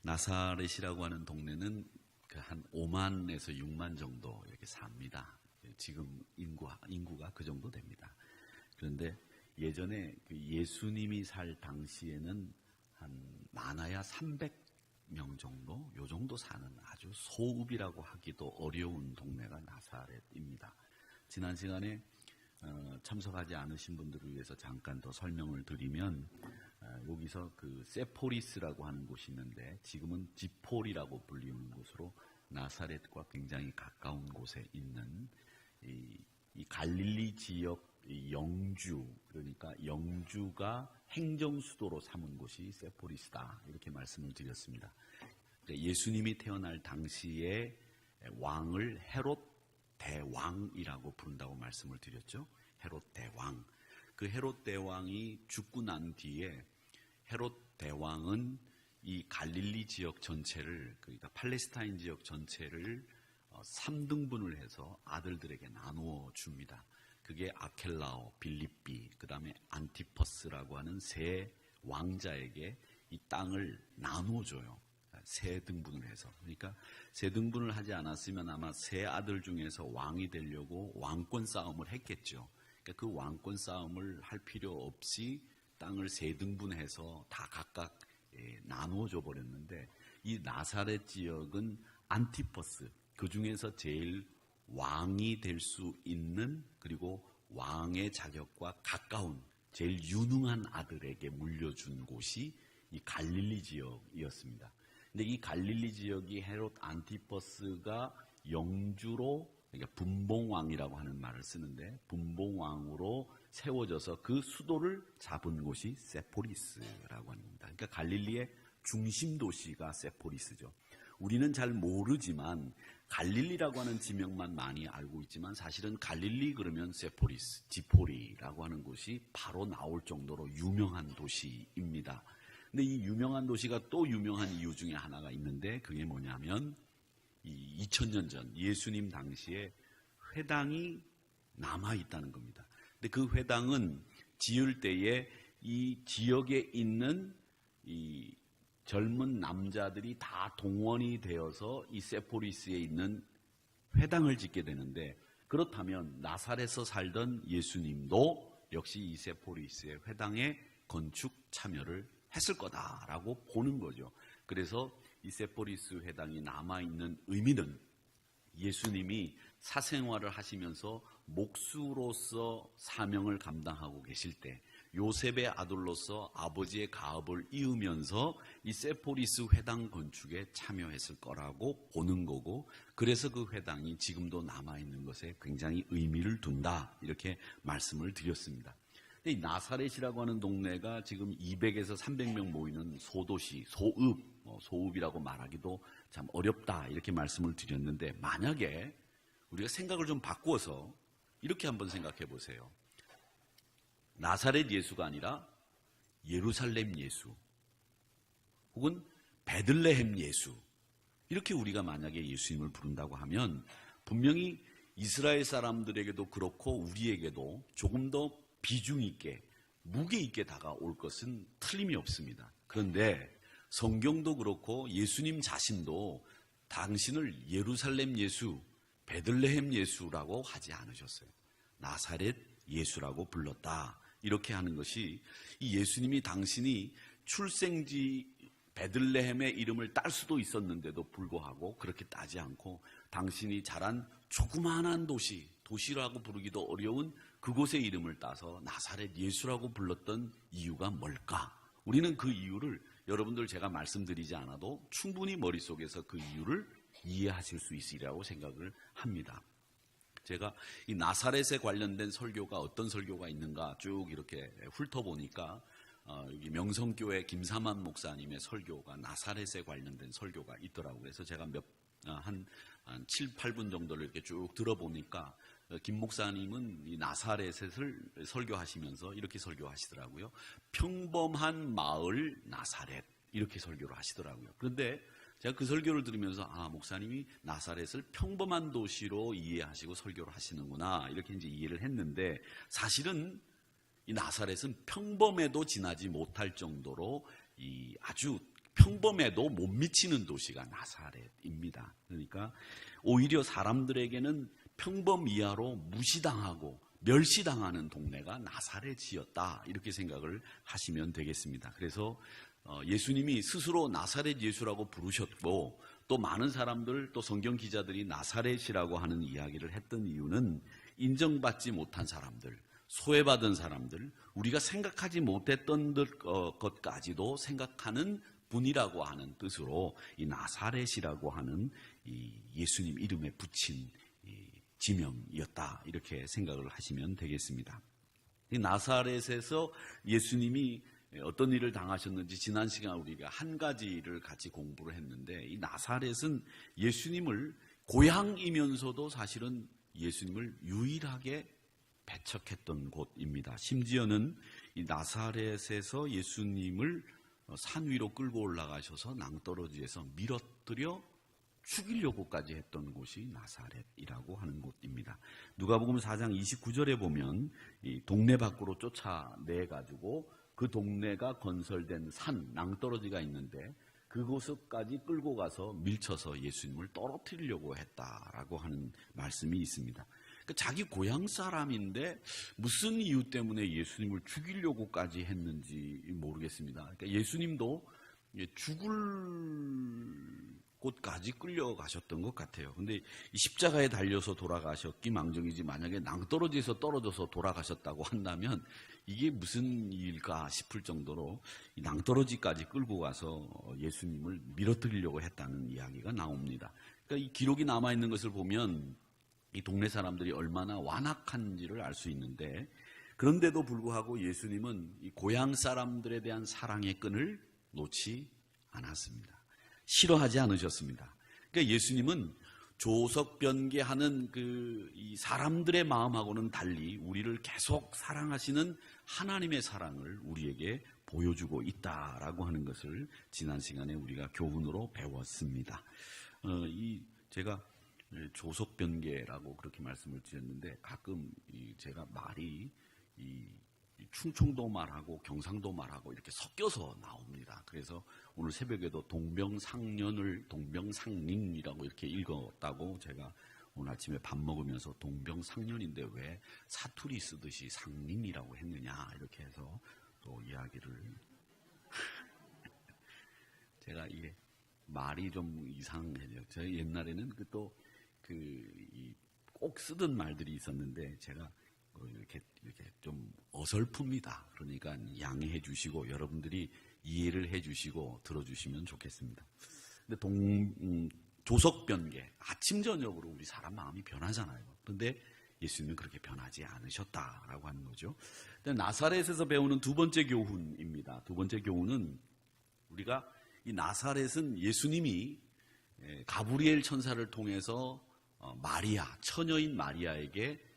나사렛이라고 하는 동네는 한 5만에서 6만 정도 이렇게 삽니다. 지금 인구가 그 정도 됩니다. 그런데 예전에 그 예수님이 살 당시에는 한 많아야 300명 정도, 요 정도 사는 아주 소읍이라고 하기도 어려운 동네가 나사렛입니다. 지난 시간에 참석하지 않으신 분들을 위해서 잠깐 더 설명을 드리면, 여기서 그 세포리스라고 하는 곳이 있는데 지금은 지폴이라고 불리는 곳으로 나사렛과 굉장히 가까운 곳에 있는 이 갈릴리 지역 영주, 그러니까 영주가 행정수도로 삼은 곳이 세포리스다, 이렇게 말씀을 드렸습니다. 예수님이 태어날 당시에 왕을 헤롯 대왕이라고 부른다고 말씀을 드렸죠. 헤롯 대왕. 그 헤롯 대왕이 죽고 난 뒤에 헤롯 대왕은 이 갈릴리 지역 전체를, 그러니까 팔레스타인 지역 전체를 3등분을 해서 아들들에게 나누어 줍니다. 그게 아켈라오, 빌립비, 그 다음에 안티퍼스라고 하는 세 왕자에게 이 땅을 나누어 줘요. 세 등분을 해서. 그러니까 세 등분을 하지 않았으면 아마 세 아들 중에서 왕이 되려고 왕권 싸움을 했겠죠. 그러니까 그 왕권 싸움을 할 필요 없이 땅을 세 등분해서 다 각각 나누어 줘 버렸는데, 이 나사렛 지역은 안티퍼스, 그 중에서 제일 왕이 될 수 있는, 그리고 왕의 자격과 가까운 제일 유능한 아들에게 물려준 곳이 이 갈릴리 지역이었습니다. 근데 이 갈릴리 지역이 헤롯 안티퍼스가 영주로, 그러니까 분봉왕이라고 하는 말을 쓰는데, 분봉왕으로 세워져서 그 수도를 잡은 곳이 세포리스라고 하는 겁니다. 그러니까 갈릴리의 중심 도시가 세포리스죠. 우리는 잘 모르지만 갈릴리라고 하는 지명만 많이 알고 있지만, 사실은 갈릴리 그러면 세포리스, 지포리라고 하는 곳이 바로 나올 정도로 유명한 도시입니다. 근데 이 유명한 도시가 또 유명한 이유 중에 하나가 있는데, 그게 뭐냐면 이 2000년 전 예수님 당시에 회당이 남아있다는 겁니다. 근데 그 회당은 지을 때에 이 지역에 있는 이 젊은 남자들이 다 동원이 되어서 이 세포리스에 있는 회당을 짓게 되는데, 그렇다면 나사렛에서 살던 예수님도 역시 이 세포리스의 회당에 건축 참여를 했을 거다라고 보는 거죠. 그래서 이 세포리스 회당이 남아있는 의미는, 예수님이 사생활을 하시면서 목수로서 사명을 감당하고 계실 때 요셉의 아들로서 아버지의 가업을 이으면서 이 세포리스 회당 건축에 참여했을 거라고 보는 거고, 그래서 그 회당이 지금도 남아있는 것에 굉장히 의미를 둔다, 이렇게 말씀을 드렸습니다. 이 나사렛이라고 하는 동네가 지금 200에서 300명 모이는 소도시, 소읍, 소읍이라고 말하기도 참 어렵다, 이렇게 말씀을 드렸는데, 만약에 우리가 생각을 좀 바꾸어서 이렇게 한번 생각해 보세요. 나사렛 예수가 아니라 예루살렘 예수, 혹은 베들레헴 예수, 이렇게 우리가 만약에 예수님을 부른다고 하면 분명히 이스라엘 사람들에게도 그렇고 우리에게도 조금 더 비중 있게, 무게 있게 다가올 것은 틀림이 없습니다. 그런데 성경도 그렇고 예수님 자신도 당신을 예루살렘 예수, 베들레헴 예수라고 하지 않으셨어요. 나사렛 예수라고 불렀다, 이렇게 하는 것이, 이 예수님이 당신이 출생지 베들레헴의 이름을 딸 수도 있었는데도 불구하고 그렇게 따지 않고 당신이 자란 조그마한 도시라고 부르기도 어려운 그곳의 이름을 따서 나사렛 예수라고 불렀던 이유가 뭘까? 우리는 그 이유를, 여러분들 제가 말씀드리지 않아도 충분히 머릿속에서 그 이유를 이해하실 수 있으리라고 생각을 합니다. 제가 이 나사렛에 관련된 설교가 어떤 설교가 있는가 쭉 이렇게 훑어보니까 여기 명성교회 김사만 목사님의 설교가 나사렛에 관련된 설교가 있더라고요. 그래서 제가 한 7, 8분 정도를 이렇게 쭉 들어보니까 김 목사님은 이 나사렛을 설교하시면서 이렇게 설교하시더라고요. 평범한 마을 나사렛, 이렇게 설교를 하시더라고요. 그런데 제가 그 설교를 들으면서, 목사님이 나사렛을 평범한 도시로 이해하시고 설교를 하시는구나, 이렇게 이제 이해를 했는데, 사실은 이 나사렛은 평범에도 지나지 못할 정도로 이 아주 평범해도 못 미치는 도시가 나사렛입니다. 그러니까 오히려 사람들에게는 평범 이하로 무시당하고 멸시당하는 동네가 나사렛이었다, 이렇게 생각을 하시면 되겠습니다. 그래서 예수님이 스스로 나사렛 예수라고 부르셨고, 또 많은 사람들, 또 성경 기자들이 나사렛이라고 하는 이야기를 했던 이유는 인정받지 못한 사람들, 소외받은 사람들, 우리가 생각하지 못했던 것까지도 생각하는 분이라고 하는 뜻으로 이 나사렛이라고 하는 이 예수님 이름에 붙인 이 지명이었다, 이렇게 생각을 하시면 되겠습니다. 이 나사렛에서 예수님이 어떤 일을 당하셨는지 지난 시간 우리가 한 가지를 같이 공부를 했는데, 이 나사렛은 예수님을 고향이면서도 사실은 예수님을 유일하게 배척했던 곳입니다. 심지어는 이 나사렛에서 예수님을 산 위로 끌고 올라가셔서 낭떠러지에서 밀어뜨려 죽이려고까지 했던 곳이 나사렛이라고 하는 곳입니다. 누가복음 4장 29절에 보면 이 동네 밖으로 쫓아내가지고 그 동네가 건설된 산, 낭떠러지가 있는데 그곳까지 끌고 가서 밀쳐서 예수님을 떨어뜨리려고 했다라고 하는 말씀이 있습니다. 그러니까 자기 고향 사람인데 무슨 이유 때문에 예수님을 죽이려고까지 했는지 모르겠습니다. 그러니까 예수님도 죽을 곳까지 끌려가셨던 것 같아요. 근데 이 십자가에 달려서 돌아가셨기 망정이지, 만약에 낭떠러지에서 떨어져서 돌아가셨다고 한다면 이게 무슨 일일까 싶을 정도로 이 낭떠러지까지 끌고 가서 예수님을 밀어뜨리려고 했다는 이야기가 나옵니다. 그러니까 이 기록이 남아있는 것을 보면 이 동네 사람들이 얼마나 완악한지를 알 수 있는데, 그런데도 불구하고 예수님은 이 고향 사람들에 대한 사랑의 끈을 놓지 않았습니다. 싫어하지 않으셨습니다. 그러니까 예수님은 조석변개하는 이 사람들의 마음하고는 달리 우리를 계속 사랑하시는 하나님의 사랑을 우리에게 보여주고 있다라고 하는 것을 지난 시간에 우리가 교훈으로 배웠습니다. 제가 조석변개라고 그렇게 말씀을 드렸는데, 가끔 제가 말이 충청도 말하고 경상도 말하고 이렇게 섞여서 나옵니다. 그래서 오늘 새벽에도 동병상련을 동병상린이라고 이렇게 읽었다고, 제가 오늘 아침에 밥 먹으면서 동병상련인데 왜 사투리 쓰듯이 상린이라고 했느냐, 이렇게 해서 또 이야기를 제가 이게 말이 좀 이상해요. 제가 옛날에는 꼭 쓰던 말들이 있었는데 제가 이렇게 좀 어설픕니다. 그러니까 양해해 주시고 여러분들이 이해를 해 주시고 들어주시면 좋겠습니다. 근데 조석변개, 아침 저녁으로 우리 사람 마음이 변하잖아요. 그런데 예수님은 그렇게 변하지 않으셨다라고 하는 거죠. 나사렛에서 배우는 두 번째 교훈입니다. 두 번째 교훈은, 우리가 이 나사렛은 예수님이 가브리엘 천사를 통해서 마리아, 처녀인 마리아에게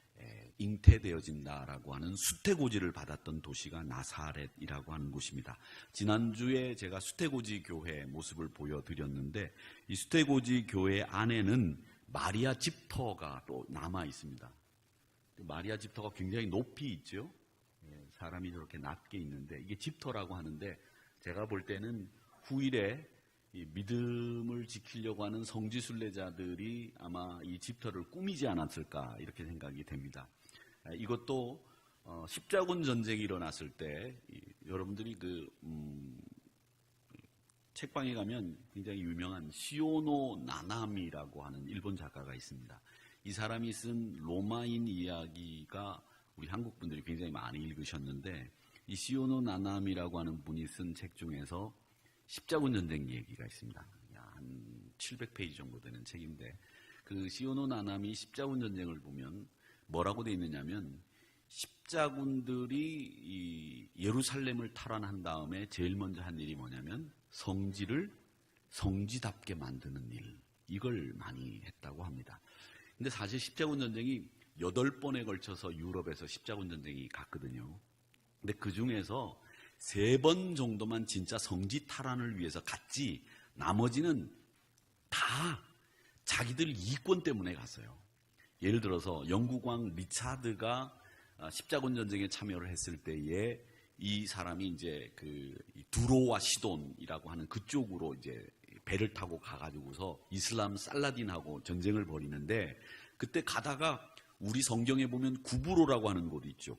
잉태되어진다라고 하는 수태고지를 받았던 도시가 나사렛이라고 하는 곳입니다. 지난주에 제가 수태고지 교회 모습을 보여드렸는데, 이 수태고지 교회 안에는 마리아 집터가 또 남아 있습니다. 마리아 집터가 굉장히 높이 있죠. 사람이 저렇게 낮게 있는데 이게 집터라고 하는데, 제가 볼 때는 후일에 이 믿음을 지키려고 하는 성지순례자들이 아마 이 집터를 꾸미지 않았을까, 이렇게 생각이 됩니다. 이것도 십자군 전쟁이 일어났을 때 여러분들이 책방에 가면 굉장히 유명한 시오노 나나미라고 하는 일본 작가가 있습니다. 이 사람이 쓴 로마인 이야기가 우리 한국 분들이 굉장히 많이 읽으셨는데, 이 시오노 나나미라고 하는 분이 쓴 책 중에서 십자군 전쟁 얘기가 있습니다. 한 700페이지 정도 되는 책인데, 그 시오노 나나미 십자군 전쟁을 보면 뭐라고 되어 있느냐면, 십자군들이 이 예루살렘을 탈환한 다음에 제일 먼저 한 일이 뭐냐면 성지를 성지답게 만드는 일, 이걸 많이 했다고 합니다. 근데 사실 십자군 전쟁이 8번에 걸쳐서 유럽에서 십자군 전쟁이 갔거든요. 근데 그 중에서 3번 정도만 진짜 성지 탈환을 위해서 갔지, 나머지는 다 자기들 이권 때문에 갔어요. 예를 들어서 영국 왕 리차드가 십자군 전쟁에 참여를 했을 때에 이 사람이 이제 그 두로와 시돈이라고 하는 그쪽으로 이제 배를 타고 가가지고서 이슬람 살라딘하고 전쟁을 벌이는데, 그때 가다가 우리 성경에 보면 구브로라고 하는 곳이 있죠.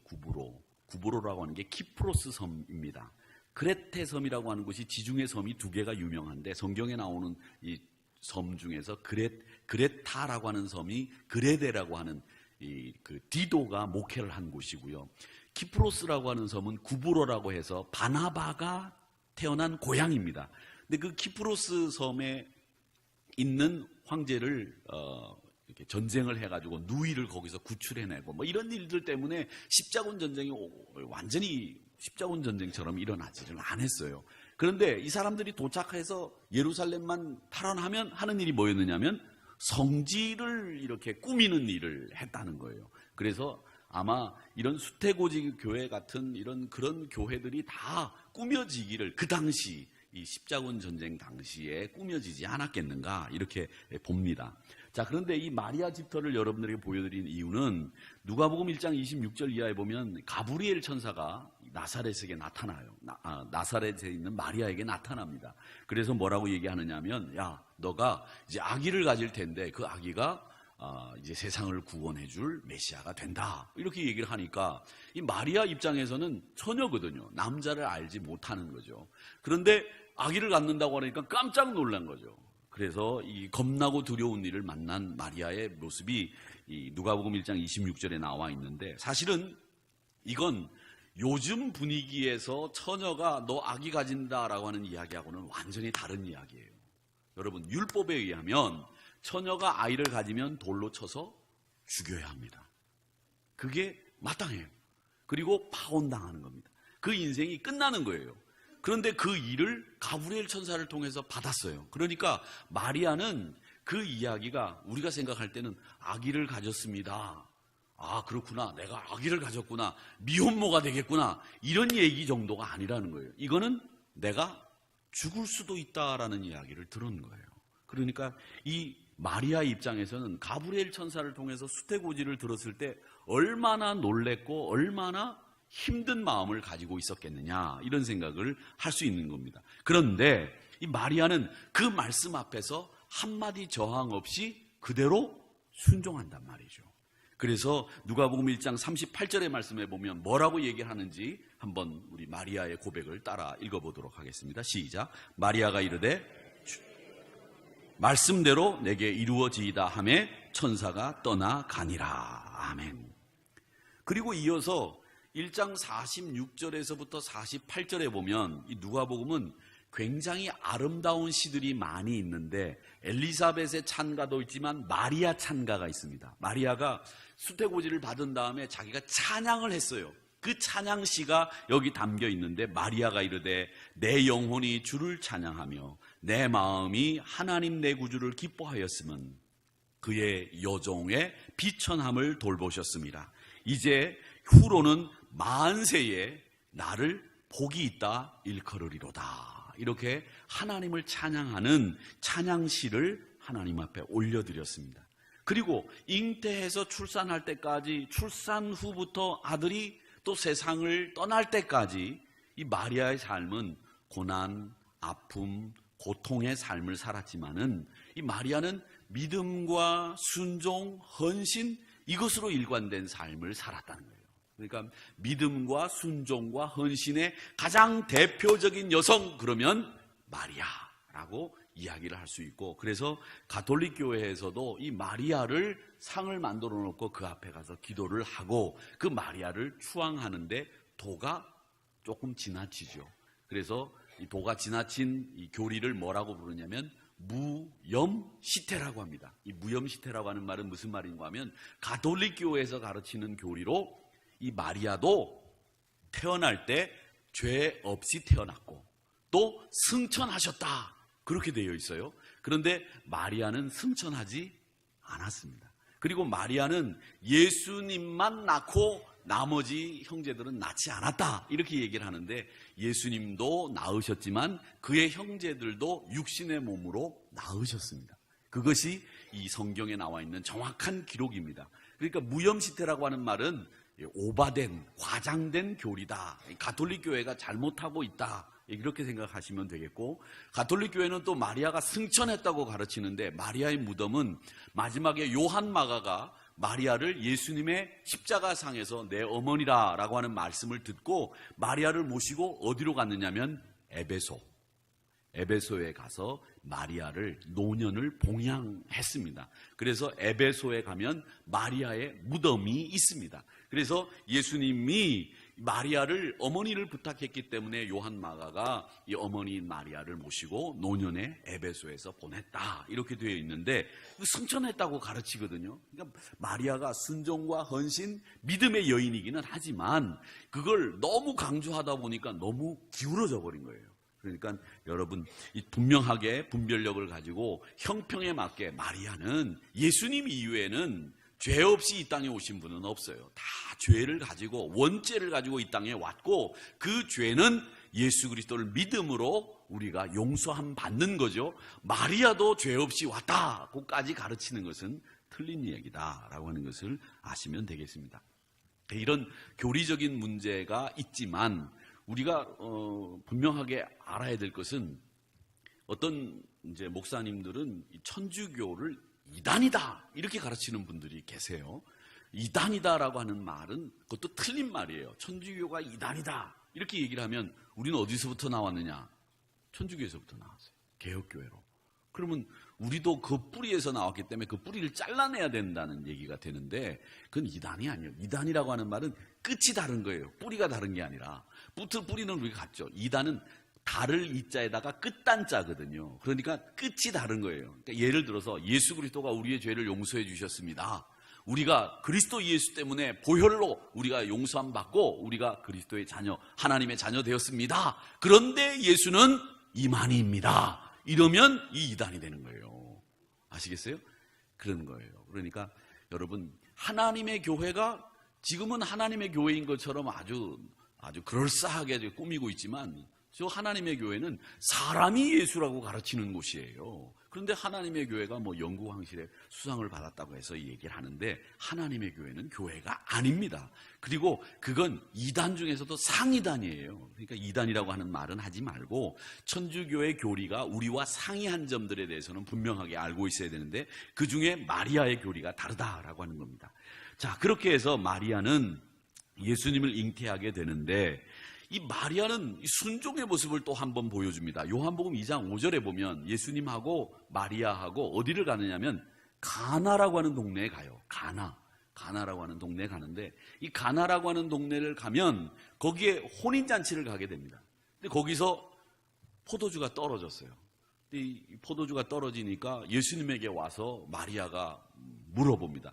구브로라고 하는 게 키프로스 섬입니다. 크레테 섬이라고 하는 곳이 지중해 섬이 두 개가 유명한데, 성경에 나오는 이 섬 중에서 그레타라고 하는 섬이 그레데라고 하는 그 디도가 목회를 한 곳이고요. 키프로스라고 하는 섬은 구브로라고 해서 바나바가 태어난 고향입니다. 근데 그 키프로스 섬에 있는 황제를 이렇게 전쟁을 해가지고 누이를 거기서 구출해내고 뭐 이런 일들 때문에 십자군 전쟁이 완전히 십자군 전쟁처럼 일어나지를 않았어요. 그런데 이 사람들이 도착해서 예루살렘만 탈환하면 하는 일이 뭐였느냐면 성지를 이렇게 꾸미는 일을 했다는 거예요. 그래서 아마 이런 수태고지 교회 같은 그런 교회들이 다 꾸며지기를 그 당시 이 십자군 전쟁 당시에 꾸며지지 않았겠는가 이렇게 봅니다. 자, 그런데 이 마리아 집터를 여러분들에게 보여드린 이유는 누가복음 1장 26절 이하에 보면 가브리엘 천사가 나사렛에게 나타나요. 나사렛에 있는 마리아에게 나타납니다. 그래서 뭐라고 얘기하느냐 하면, 야, 너가 이제 아기를 가질 텐데 그 아기가 이제 세상을 구원해 줄 메시아가 된다. 이렇게 얘기를 하니까 이 마리아 입장에서는 처녀거든요. 남자를 알지 못하는 거죠. 그런데 아기를 갖는다고 하니까 깜짝 놀란 거죠. 그래서 이 겁나고 두려운 일을 만난 마리아의 모습이 이 누가복음 1장 26절에 나와 있는데, 사실은 이건 요즘 분위기에서 처녀가 너 아기 가진다라고 하는 이야기하고는 완전히 다른 이야기예요. 여러분, 율법에 의하면 처녀가 아이를 가지면 돌로 쳐서 죽여야 합니다. 그게 마땅해요. 그리고 파혼당하는 겁니다. 그 인생이 끝나는 거예요. 그런데 그 일을 가브리엘 천사를 통해서 받았어요. 그러니까 마리아는 그 이야기가 우리가 생각할 때는 아기를 가졌습니다. 아, 그렇구나. 내가 아기를 가졌구나. 미혼모가 되겠구나. 이런 얘기 정도가 아니라는 거예요. 이거는 내가 죽을 수도 있다라는 이야기를 들은 거예요. 그러니까 이 마리아 입장에서는 가브리엘 천사를 통해서 수태고지를 들었을 때 얼마나 놀랬고 얼마나 힘든 마음을 가지고 있었겠느냐, 이런 생각을 할 수 있는 겁니다. 그런데 이 마리아는 그 말씀 앞에서 한마디 저항 없이 그대로 순종한단 말이죠. 그래서 누가복음 1장 38절의 말씀에 보면 뭐라고 얘기하는지 한번 우리 마리아의 고백을 따라 읽어보도록 하겠습니다. 시작. 마리아가 이르되 말씀대로 내게 이루어지이다 하매 천사가 떠나가니라. 아멘. 그리고 이어서 1장 46절에서부터 48절에 보면 이 누가복음은 굉장히 아름다운 시들이 많이 있는데 엘리사벳의 찬가도 있지만 마리아 찬가가 있습니다. 마리아가 수태고지를 받은 다음에 자기가 찬양을 했어요. 그 찬양시가 여기 담겨 있는데, 마리아가 이르되 내 영혼이 주를 찬양하며 내 마음이 하나님 내 구주를 기뻐하였으면 그의 여종의 비천함을 돌보셨습니다. 이제 후로는 만세에 나를 복이 있다 일컬으리로다. 이렇게 하나님을 찬양하는 찬양시를 하나님 앞에 올려드렸습니다. 그리고 잉태해서 출산할 때까지, 출산 후부터 아들이 또 세상을 떠날 때까지 이 마리아의 삶은 고난, 아픔, 고통의 삶을 살았지만은 이 마리아는 믿음과 순종, 헌신, 이것으로 일관된 삶을 살았다는 거예요. 그러니까 믿음과 순종과 헌신의 가장 대표적인 여성, 그러면 마리아라고 이야기를 할 수 있고, 그래서 가톨릭 교회에서도 이 마리아를 상을 만들어 놓고 그 앞에 가서 기도를 하고 그 마리아를 추앙하는데 도가 조금 지나치죠. 그래서 이 도가 지나친 이 교리를 뭐라고 부르냐면 무염시태라고 합니다. 이 무염시태라고 하는 말은 무슨 말인가 하면, 가톨릭 교회에서 가르치는 교리로 이 마리아도 태어날 때 죄 없이 태어났고 또 승천하셨다, 그렇게 되어 있어요. 그런데 마리아는 승천하지 않았습니다. 그리고 마리아는 예수님만 낳고 나머지 형제들은 낳지 않았다, 이렇게 얘기를 하는데, 예수님도 낳으셨지만 그의 형제들도 육신의 몸으로 낳으셨습니다. 그것이 이 성경에 나와 있는 정확한 기록입니다. 그러니까 무염시태라고 하는 말은 오바된, 과장된 교리다. 가톨릭 교회가 잘못하고 있다. 이렇게 생각하시면 되겠고, 가톨릭 교회는 또 마리아가 승천했다고 가르치는데, 마리아의 무덤은 마지막에 요한 마가가 마리아를 예수님의 십자가상에서 내 어머니라라고 하는 말씀을 듣고 마리아를 모시고 어디로 갔느냐면 에베소에 가서 마리아를 노년을 봉양했습니다. 그래서 에베소에 가면 마리아의 무덤이 있습니다. 그래서 예수님이 마리아를 어머니를 부탁했기 때문에 요한 마가가 이 어머니인 마리아를 모시고 노년에 에베소에서 보냈다, 이렇게 되어 있는데 승천했다고 가르치거든요. 그러니까 마리아가 순종과 헌신, 믿음의 여인이기는 하지만 그걸 너무 강조하다 보니까 너무 기울어져 버린 거예요. 그러니까 여러분, 이 분명하게 분별력을 가지고 형평에 맞게 마리아는 예수님 이후에는 죄 없이 이 땅에 오신 분은 없어요. 다 죄를 가지고, 원죄를 가지고 이 땅에 왔고, 그 죄는 예수 그리스도를 믿음으로 우리가 용서함 받는 거죠. 마리아도 죄 없이 왔다고까지 가르치는 것은 틀린 이야기다라고 하는 것을 아시면 되겠습니다. 이런 교리적인 문제가 있지만 우리가 분명하게 알아야 될 것은, 어떤 이제 목사님들은 천주교를 이단이다 이렇게 가르치는 분들이 계세요. 이단이다라고 하는 말은 그것도 틀린 말이에요. 천주교가 이단이다 이렇게 얘기를 하면 우리는 어디서부터 나왔느냐? 천주교에서부터 나왔어요. 개혁교회로. 그러면 우리도 그 뿌리에서 나왔기 때문에 그 뿌리를 잘라내야 된다는 얘기가 되는데, 그건 이단이 아니에요. 이단이라고 하는 말은 끝이 다른 거예요. 뿌리가 다른 게 아니라. 뿌리는 우리가 같죠. 이단은 달을 이자에다가 끝단자거든요. 그러니까 끝이 다른 거예요. 그러니까 예를 들어서 예수 그리스도가 우리의 죄를 용서해 주셨습니다. 우리가 그리스도 예수 때문에 보혈로 우리가 용서함 받고 우리가 그리스도의 자녀, 하나님의 자녀 되었습니다. 그런데 예수는 이만희입니다. 이러면 이 이단이 되는 거예요. 아시겠어요? 그런 거예요. 그러니까 여러분, 하나님의 교회가 지금은 하나님의 교회인 것처럼 아주 그럴싸하게 꾸미고 있지만, 저 하나님의 교회는 사람이 예수라고 가르치는 곳이에요. 그런데 하나님의 교회가 뭐 영구왕실의 수상을 받았다고 해서 얘기를 하는데, 하나님의 교회는 교회가 아닙니다. 그리고 그건 이단 중에서도 상이단이에요. 그러니까 이단이라고 하는 말은 하지 말고 천주교의 교리가 우리와 상이한 점들에 대해서는 분명하게 알고 있어야 되는데, 그 중에 마리아의 교리가 다르다라고 하는 겁니다. 자, 그렇게 해서 마리아는 예수님을 잉태하게 되는데, 이 마리아는 순종의 모습을 또 한 번 보여줍니다. 요한복음 2장 5절에 보면 예수님하고 마리아하고 어디를 가느냐면 가나라고 하는 동네에 가요. 가나라고 하는 동네에 가는데, 이 가나라고 하는 동네를 가면 거기에 혼인잔치를 가게 됩니다. 근데 거기서 포도주가 떨어졌어요. 이 포도주가 떨어지니까 예수님에게 와서 마리아가 물어봅니다.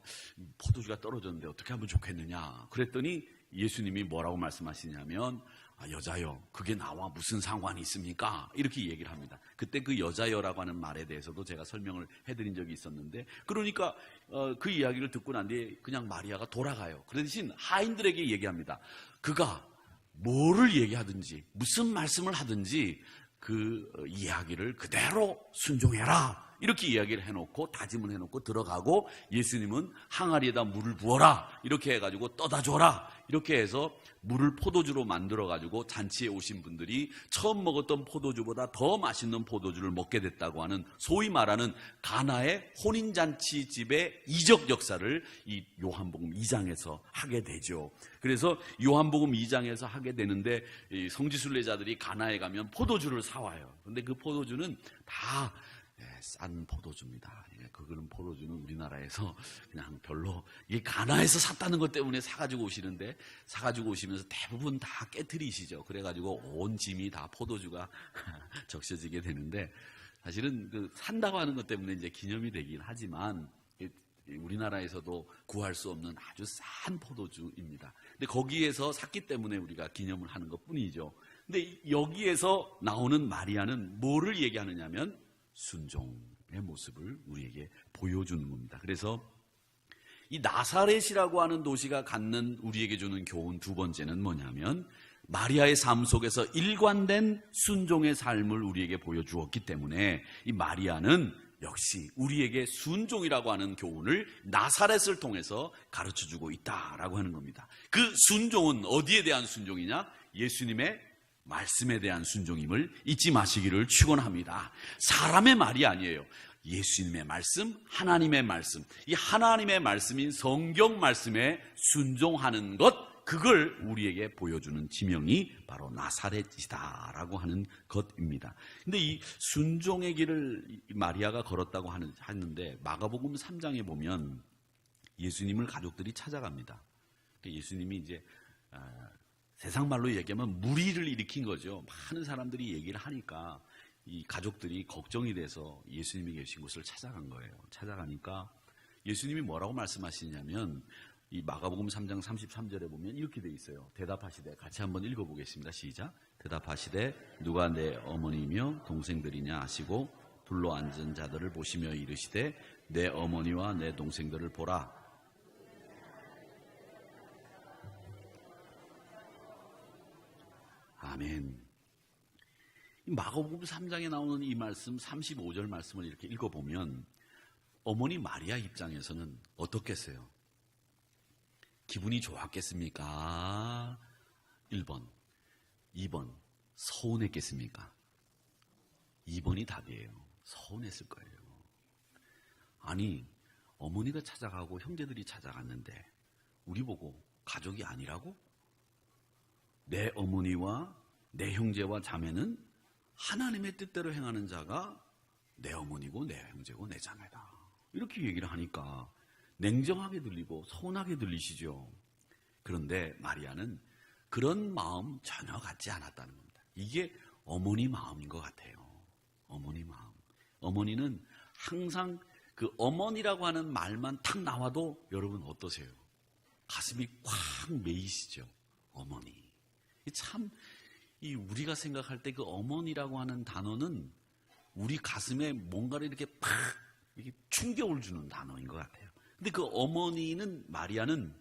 포도주가 떨어졌는데 어떻게 하면 좋겠느냐? 그랬더니 예수님이 뭐라고 말씀하시냐면, 여자여, 그게 나와 무슨 상관이 있습니까? 이렇게 얘기를 합니다. 그때 그 여자여라고 하는 말에 대해서도 제가 설명을 해드린 적이 있었는데, 그러니까 그 이야기를 듣고 난 뒤에 그냥 마리아가 돌아가요. 그 대신 하인들에게 얘기합니다. 그가 뭐를 얘기하든지 무슨 말씀을 하든지 그 이야기를 그대로 순종해라, 이렇게 이야기를 해놓고 다짐을 해놓고 들어가고, 예수님은 항아리에다 물을 부어라 이렇게 해가지고 떠다 줘라 이렇게 해서 물을 포도주로 만들어가지고 잔치에 오신 분들이 처음 먹었던 포도주보다 더 맛있는 포도주를 먹게 됐다고 하는, 소위 말하는 가나의 혼인잔치 집의 이적 역사를 이 요한복음 2장에서 하게 되죠. 그래서 요한복음 2장에서 하게 되는데, 이 성지순례자들이 가나에 가면 포도주를 사와요. 그런데 그 포도주는 다 싼 포도주입니다. 그거는 포도주는 우리나라에서 그냥 별로, 이게 가나에서 샀다는 것 때문에 사가지고 오시는데, 사가지고 오시면서 대부분 다 깨트리시죠. 그래가지고 온 짐이 다 포도주가 적셔지게 되는데, 사실은 그 산다고 하는 것 때문에 이제 기념이 되긴 하지만 우리나라에서도 구할 수 없는 아주 싼 포도주입니다. 근데 거기에서 샀기 때문에 우리가 기념을 하는 것 뿐이죠. 근데 여기에서 나오는 마리아는 뭐를 얘기하느냐면 순종의 모습을 우리에게 보여주는 겁니다. 그래서 이 나사렛이라고 하는 도시가 갖는 우리에게 주는 교훈 두 번째는 뭐냐면, 마리아의 삶 속에서 일관된 순종의 삶을 우리에게 보여주었기 때문에 이 마리아는 역시 우리에게 순종이라고 하는 교훈을 나사렛을 통해서 가르쳐주고 있다라고 하는 겁니다. 그 순종은 어디에 대한 순종이냐? 예수님의 말씀에 대한 순종임을 잊지 마시기를 축원합니다. 사람의 말이 아니에요. 예수님의 말씀, 하나님의 말씀, 이 하나님의 말씀인 성경 말씀에 순종하는 것, 그걸 우리에게 보여주는 지명이 바로 나사렛이다라고 하는 것입니다. 근데 이 순종의 길을 마리아가 걸었다고 하는데 마가복음 3장에 보면 예수님을 가족들이 찾아갑니다. 예수님이 이제 세상 말로 얘기하면 무리를 일으킨 거죠. 많은 사람들이 얘기를 하니까 이 가족들이 걱정이 돼서 예수님이 계신 곳을 찾아간 거예요. 찾아가니까 예수님이 뭐라고 말씀하시냐면 이 마가복음 3장 33절에 보면 이렇게 돼 있어요. 대답하시되, 같이 한번 읽어보겠습니다. 시작. 대답하시되 누가 내 어머니며 동생들이냐 하시고 둘러 앉은 자들을 보시며 이르시되 내 어머니와 내 동생들을 보라. 아멘. 마가복음 3장에 나오는 이 말씀 35절 말씀을 이렇게 읽어보면 어머니 마리아 입장에서는 어떻겠어요? 기분이 좋았겠습니까? 1번. 2번. 서운했겠습니까? 2번이 답이에요. 서운했을 거예요. 아니, 어머니가 찾아가고 형제들이 찾아갔는데 우리 보고 가족이 아니라고? 내 어머니와 내 형제와 자매는 하나님의 뜻대로 행하는 자가 내 어머니고 내 형제고 내 자매다. 이렇게 얘기를 하니까 냉정하게 들리고 서운하게 들리시죠. 그런데 마리아는 그런 마음 전혀 갖지 않았다는 겁니다. 이게 어머니 마음인 것 같아요. 어머니 마음. 어머니는 항상 그 어머니라고 하는 말만 탁 나와도 여러분 어떠세요? 가슴이 꽉 메이시죠. 어머니. 참 우리가 생각할 때 그 어머니라고 하는 단어는 우리 가슴에 뭔가를 이렇게 팍 이렇게 충격을 주는 단어인 것 같아요. 근데 그 어머니는, 마리아는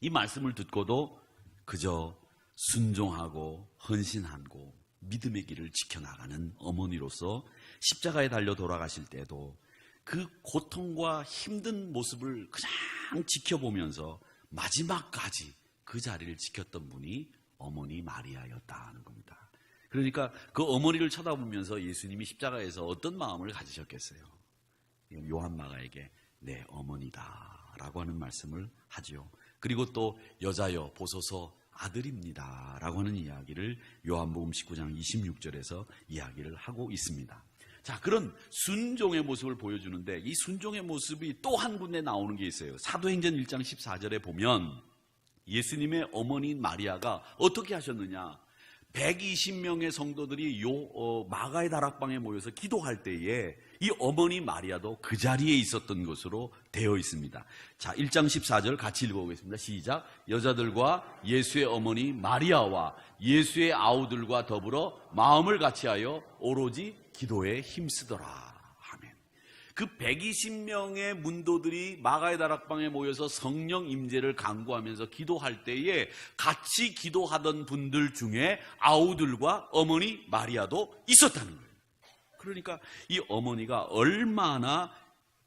이 말씀을 듣고도 그저 순종하고 헌신하고 믿음의 길을 지켜나가는 어머니로서 십자가에 달려 돌아가실 때도 그 고통과 힘든 모습을 그냥 지켜보면서 마지막까지 그 자리를 지켰던 분이 어머니 마리아였다는 겁니다. 그러니까 그 어머니를 쳐다보면서 예수님이 십자가에서 어떤 마음을 가지셨겠어요? 요한마가에게 내 어머니다 라고 하는 말씀을 하지요. 그리고 또 여자여 보소서 아들입니다 라고 하는 이야기를 요한복음 19장 26절에서 이야기를 하고 있습니다. 자, 그런 순종의 모습을 보여주는데 이 순종의 모습이 또 한 군데 나오는 게 있어요. 사도행전 1장 14절에 보면 예수님의 어머니인 마리아가 어떻게 하셨느냐? 120명의 성도들이 마가의 다락방에 모여서 기도할 때에 이 어머니 마리아도 그 자리에 있었던 것으로 되어 있습니다. 자, 1장 14절 같이 읽어보겠습니다. 시작. 여자들과 예수의 어머니 마리아와 예수의 아우들과 더불어 마음을 같이하여 오로지 기도에 힘쓰더라. 아멘. 그 120명의 문도들이 마가의 다락방에 모여서 성령 임재를 간구하면서 기도할 때에 같이 기도하던 분들 중에 아우들과 어머니 마리아도 있었다는 거예요. 그러니까 이 어머니가 얼마나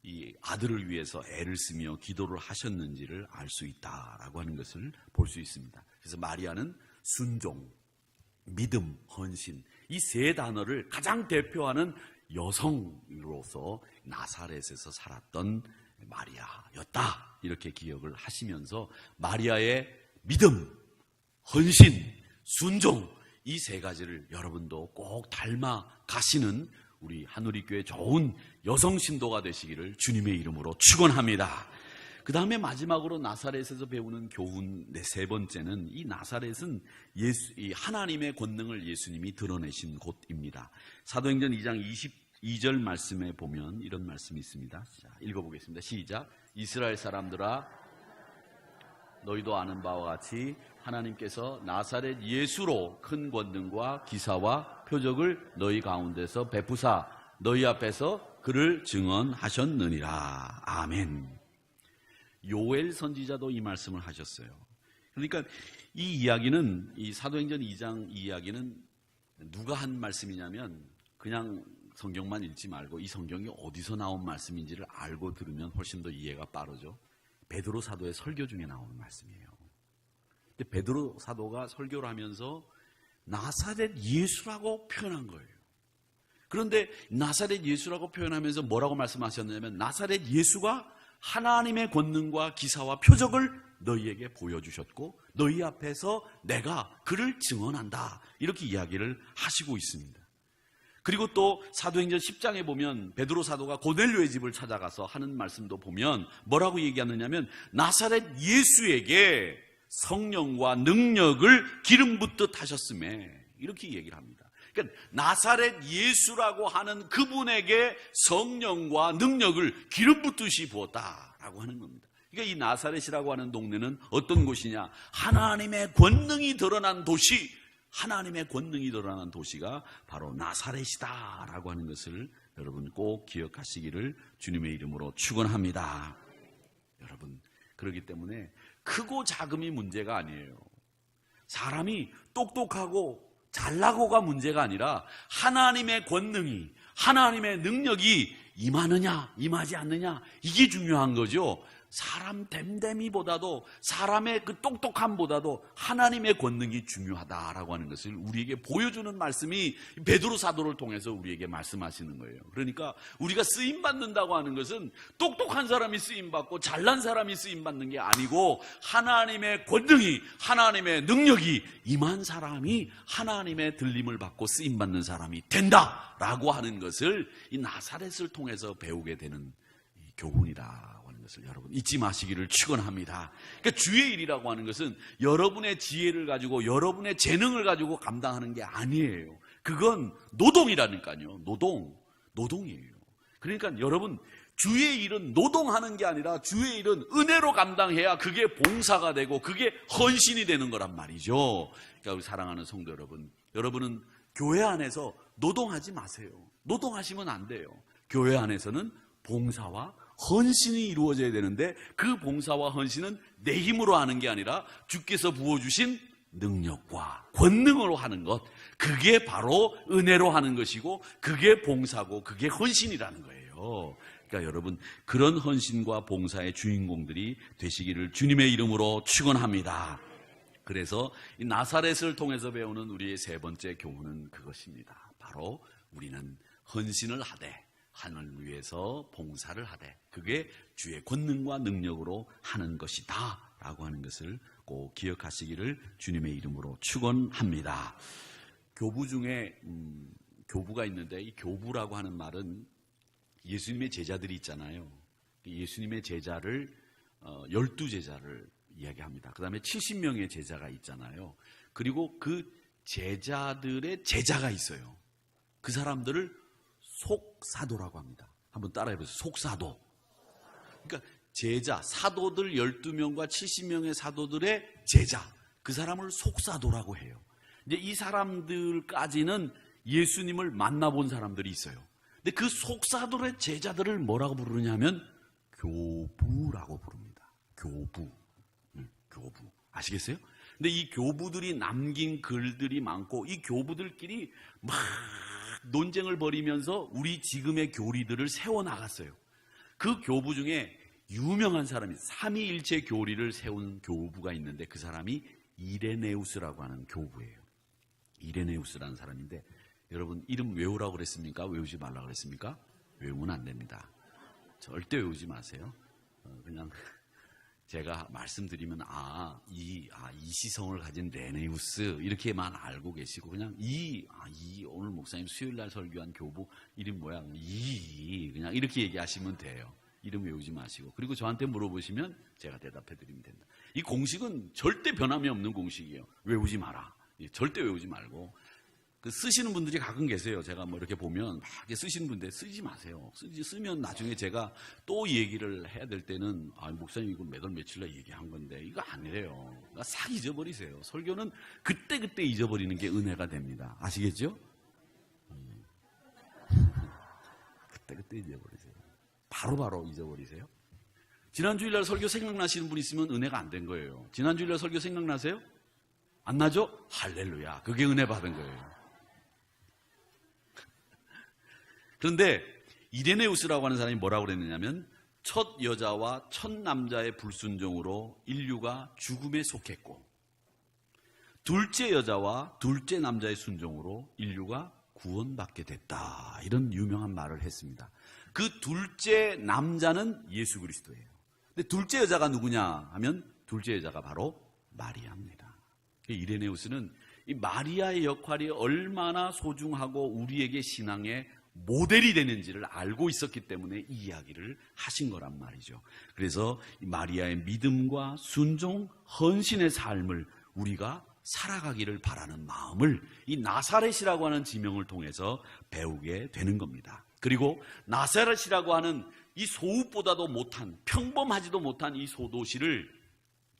이 아들을 위해서 애를 쓰며 기도를 하셨는지를 알 수 있다라고 하는 것을 볼 수 있습니다. 그래서 마리아는 순종, 믿음, 헌신, 이 세 단어를 가장 대표하는 여성으로서 나사렛에서 살았던 마리아였다, 이렇게 기억을 하시면서 마리아의 믿음, 헌신, 순종, 이 세 가지를 여러분도 꼭 닮아 가시는 우리 한우리교회 좋은 여성 신도가 되시기를 주님의 이름으로 축원합니다. 그 다음에 마지막으로 나사렛에서 배우는 교훈 세 번째는, 이 나사렛은 이 하나님의 권능을 예수님이 드러내신 곳입니다. 사도행전 2장 22절 말씀에 보면 이런 말씀이 있습니다. 자, 읽어보겠습니다. 시작. 이스라엘 사람들아, 너희도 아는 바와 같이 하나님께서 나사렛 예수로 큰 권능과 기사와 표적을 너희 가운데서 베푸사 너희 앞에서 그를 증언하셨느니라. 아멘. 요엘 선지자도 이 말씀을 하셨어요. 그러니까 이 이야기는, 이 사도행전 2장 이 이야기는 누가 한 말씀이냐면 그냥 성경만 읽지 말고 이 성경이 어디서 나온 말씀인지를 알고 들으면 훨씬 더 이해가 빠르죠. 베드로 사도의 설교 중에 나오는 말씀이에요. 근데 베드로 사도가 설교를 하면서 나사렛 예수라고 표현한 거예요. 그런데 나사렛 예수라고 표현하면서 뭐라고 말씀하셨냐면 나사렛 예수가 하나님의 권능과 기사와 표적을 너희에게 보여주셨고 너희 앞에서 내가 그를 증언한다. 이렇게 이야기를 하시고 있습니다. 그리고 또 사도행전 10장에 보면 베드로 사도가 고넬료의 집을 찾아가서 하는 말씀도 보면 뭐라고 얘기하느냐면 나사렛 예수에게 성령과 능력을 기름 붓듯 하셨음에 이렇게 얘기를 합니다. 그러니까 나사렛 예수라고 하는 그분에게 성령과 능력을 기름 붓듯이 부었다라고 하는 겁니다. 그러니까 이 나사렛이라고 하는 동네는 어떤 곳이냐? 하나님의 권능이 드러난 도시, 하나님의 권능이 드러난 도시가 바로 나사렛이다라고 하는 것을 여러분 꼭 기억하시기를 주님의 이름으로 축원합니다. 여러분, 그렇기 때문에 크고 작음이 문제가 아니에요. 사람이 똑똑하고 잘나고가 문제가 아니라 하나님의 권능이, 하나님의 능력이 임하느냐 임하지 않느냐, 이게 중요한 거죠. 사람 됨됨이보다도, 사람의 그 똑똑함보다도 하나님의 권능이 중요하다라고 하는 것을 우리에게 보여주는 말씀이 베드로 사도를 통해서 우리에게 말씀하시는 거예요. 그러니까 우리가 쓰임받는다고 하는 것은 똑똑한 사람이 쓰임받고 잘난 사람이 쓰임받는 게 아니고 하나님의 권능이, 하나님의 능력이 임한 사람이 하나님의 들림을 받고 쓰임받는 사람이 된다라고 하는 것을 이 나사렛을 통해서 배우게 되는 교훈이다. 여러분 잊지 마시기를 축원합니다. 그러니까 주의 일이라고 하는 것은 여러분의 지혜를 가지고 여러분의 재능을 가지고 감당하는 게 아니에요. 그건 노동이라니까요. 노동이에요. 그러니까 여러분 주의 일은 노동하는 게 아니라 주의 일은 은혜로 감당해야 그게 봉사가 되고 그게 헌신이 되는 거란 말이죠. 그러니까 우리 사랑하는 성도 여러분, 여러분은 교회 안에서 노동하지 마세요. 노동하시면 안 돼요. 교회 안에서는 봉사와 헌신이 이루어져야 되는데 그 봉사와 헌신은 내 힘으로 하는 게 아니라 주께서 부어주신 능력과 권능으로 하는 것, 그게 바로 은혜로 하는 것이고 그게 봉사고 그게 헌신이라는 거예요. 그러니까 여러분 그런 헌신과 봉사의 주인공들이 되시기를 주님의 이름으로 축원합니다. 그래서 이 나사렛을 통해서 배우는 우리의 세 번째 교훈은 그것입니다. 바로 우리는 헌신을 하되 하나님을 위해서 봉사를 하되 그게 주의 권능과 능력으로 하는 것이다 라고 하는 것을 꼭 기억하시기를 주님의 이름으로 축원합니다. 교부 중에 교부가 있는데 이 교부라고 하는 말은 예수님의 제자들이 있잖아요. 예수님의 제자를 12제자를 이야기합니다. 그 다음에 70명의 제자가 있잖아요. 그리고 그 제자들의 제자가 있어요. 그 사람들을 속사도라고 합니다. 한번 따라해보세요. 속사도. 그러니까 제자, 사도들 12명과 70명의 사도들의 제자, 그 사람을 속사도라고 해요. 이제 이 사람들까지는 예수님을 만나본 사람들이 있어요. 근데 그 속사도의 제자들을 뭐라고 부르냐면 교부라고 부릅니다. 교부. 교부. 아시겠어요? 근데 이 교부들이 남긴 글들이 많고 이 교부들끼리 막 논쟁을 벌이면서 우리 지금의 교리들을 세워나갔어요. 그 교부 중에 유명한 사람이 삼위일체 교리를 세운 교부가 있는데 그 사람이 이레네우스라고 하는 교부예요. 이레네우스라는 사람인데 여러분 이름 외우라고 그랬습니까? 외우지 말라고 그랬습니까? 외우면 안 됩니다. 절대 외우지 마세요. 그냥 제가 말씀드리면 이 시성을 가진 레네우스 이렇게만 알고 계시고 그냥 오늘 목사님 수요일날 설교한 교부 이름 뭐야? 그냥 이렇게 얘기하시면 돼요. 이름 외우지 마시고 그리고 저한테 물어보시면 제가 대답해 드리면 된다. 이 공식은 절대 변함이 없는 공식이에요. 외우지 마라. 절대 외우지 말고 쓰시는 분들이 가끔 계세요. 제가 뭐 이렇게 보면 막 이렇게 쓰시는 분들 쓰지 마세요. 쓰면 나중에 제가 또 얘기를 해야 될 때는 목사님 이거 몇 월 며칠날 얘기한 건데 이거 아니래요. 싹 잊어버리세요. 설교는 그때 잊어버리는 게 은혜가 됩니다. 아시겠죠? 그때 잊어버리세요. 바로 잊어버리세요. 지난 주일날 설교 생각나시는 분 있으면 은혜가 안 된 거예요. 지난 주일날 설교 생각나세요? 안 나죠? 할렐루야. 그게 은혜 받은 거예요. 그런데 이레네우스라고 하는 사람이 뭐라고 그랬느냐면 첫 여자와 첫 남자의 불순종으로 인류가 죽음에 속했고 둘째 여자와 둘째 남자의 순종으로 인류가 구원받게 됐다. 이런 유명한 말을 했습니다. 그 둘째 남자는 예수 그리스도예요. 근데 둘째 여자가 누구냐 하면 둘째 여자가 바로 마리아입니다. 이레네우스는 이 마리아의 역할이 얼마나 소중하고 우리에게 신앙의 모델이 되는지를 알고 있었기 때문에 이 이야기를 하신 거란 말이죠. 그래서 이 마리아의 믿음과 순종, 헌신의 삶을 우리가 살아가기를 바라는 마음을 이 나사렛이라고 하는 지명을 통해서 배우게 되는 겁니다. 그리고 나사렛이라고 하는 이 소읍보다도 못한, 평범하지도 못한 이 소도시를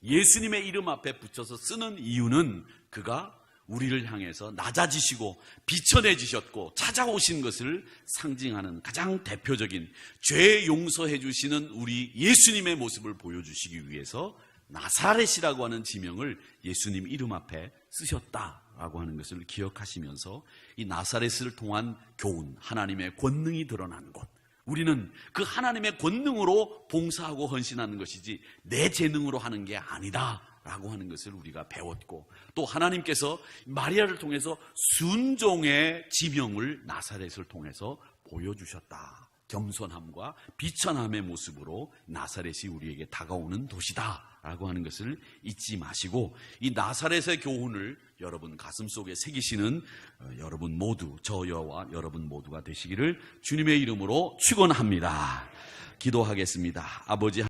예수님의 이름 앞에 붙여서 쓰는 이유는 그가 우리를 향해서 낮아지시고 비천해지셨고 찾아오신 것을 상징하는 가장 대표적인 죄 용서해 주시는 우리 예수님의 모습을 보여주시기 위해서 나사렛이라고 하는 지명을 예수님 이름 앞에 쓰셨다라고 하는 것을 기억하시면서 이 나사렛을 통한 교훈, 하나님의 권능이 드러난 곳, 우리는 그 하나님의 권능으로 봉사하고 헌신하는 것이지 내 재능으로 하는 게 아니다 라고 하는 것을 우리가 배웠고, 또 하나님께서 마리아를 통해서 순종의 지명을 나사렛을 통해서 보여주셨다. 겸손함과 비천함의 모습으로 나사렛이 우리에게 다가오는 도시다 라고 하는 것을 잊지 마시고, 이 나사렛의 교훈을 여러분 가슴속에 새기시는 여러분 모두, 저와 여러분 모두가 되시기를 주님의 이름으로 축원합니다. 기도하겠습니다. 아버지